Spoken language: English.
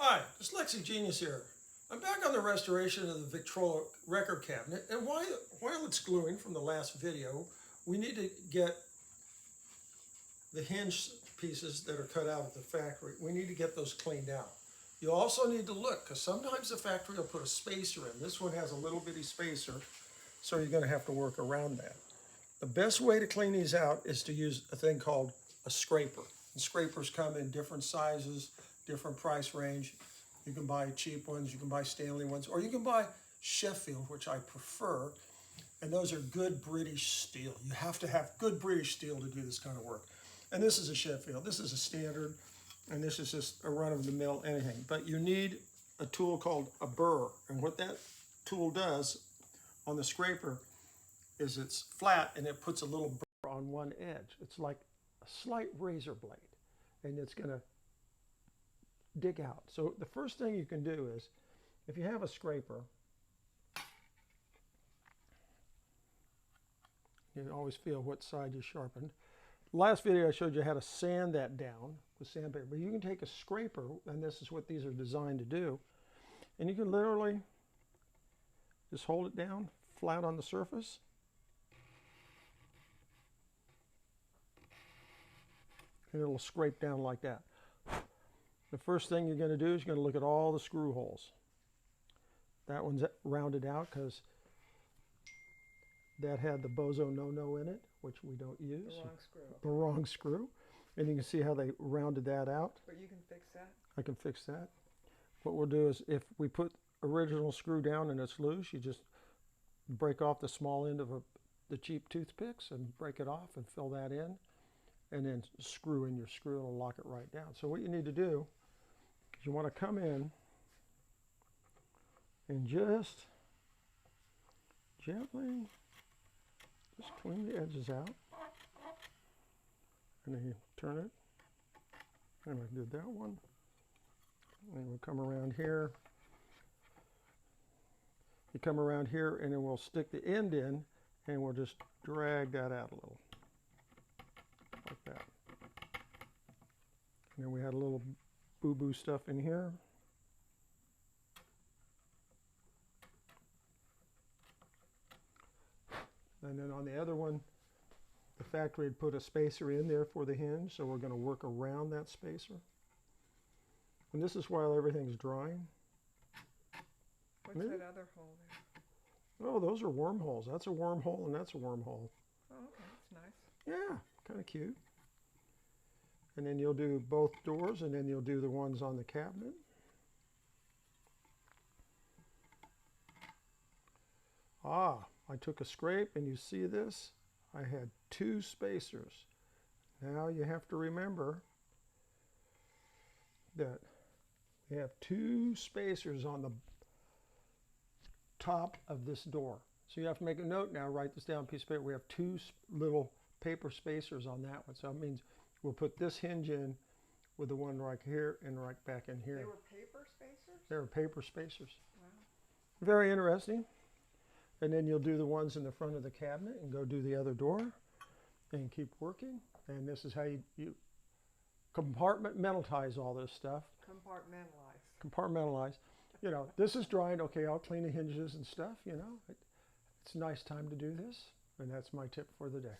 Hi, it's Lexi Genius here. I'm back on the restoration of the Victrola record cabinet, and while it's gluing from the last video, we need to get the hinge pieces that are cut out at the factory. We need to get those cleaned out. You also need to look, because sometimes the factory will put a spacer in. This one has a little bitty spacer, so you're going to have to work around that. The best way to clean these out is to use a thing called a scraper. And scrapers come in different sizes, different price range. You can buy cheap ones, you can buy Stanley ones, or you can buy Sheffield, which I prefer. And those are good British steel. You have to have good British steel to do this kind of work. And this is a Sheffield. This is a standard, and this is just a run-of-the-mill anything. But you need a tool called a burr. And what that tool does on the scraper is it's flat and it puts a little burr on one edge. It's like a slight razor blade, and it's going to dig out. So the first thing you can do is, if you have a scraper, you always feel what side you sharpened. Last video I showed you how to sand that down with sandpaper, but you can take a scraper, and this is what these are designed to do, and you can literally just hold it down flat on the surface. And it'll scrape down like that. The first thing you're going to do is you're going to look at all the screw holes. That one's rounded out because that had the bozo no-no in it, which we don't use. The wrong screw. The wrong screw. And you can see how they rounded that out. But you can fix that? I can fix that. What we'll do is, if we put original screw down and it's loose, you just break off the small end of the cheap toothpicks and break it off and fill that in. And then screw in your screw and it'll lock it right down. So what you need to do is you want to come in and just gently just clean the edges out. And then you turn it. And I did that one. And we'll come around here. You come around here and then we'll stick the end in and we'll just drag that out a little. Like that. And then we had a little boo-boo stuff in here. And then on the other one, the factory had put a spacer in there for the hinge, so we're going to work around that spacer. And this is while everything's drying. What's that other hole there? Oh, those are wormholes. That's a wormhole and that's a wormhole. Oh, okay, that's nice. Yeah, kind of cute. And then you'll do both doors, and then you'll do the ones on the cabinet. Ah, I took a scrape, and you see this? I had two spacers. Now you have to remember that we have two spacers on the top of this door. So you have to make a note now, write this down, piece of paper. We have two little paper spacers on that one. So that means we'll put this hinge in with the one right here and right back in here. They were paper spacers? They were paper spacers. Wow. Very interesting. And then you'll do the ones in the front of the cabinet and go do the other door and keep working. And this is how you compartmentalize all this stuff. Compartmentalize. Compartmentalize. You know, this is drying. Okay, I'll clean the hinges and stuff, you know. It's a nice time to do this. And that's my tip for the day.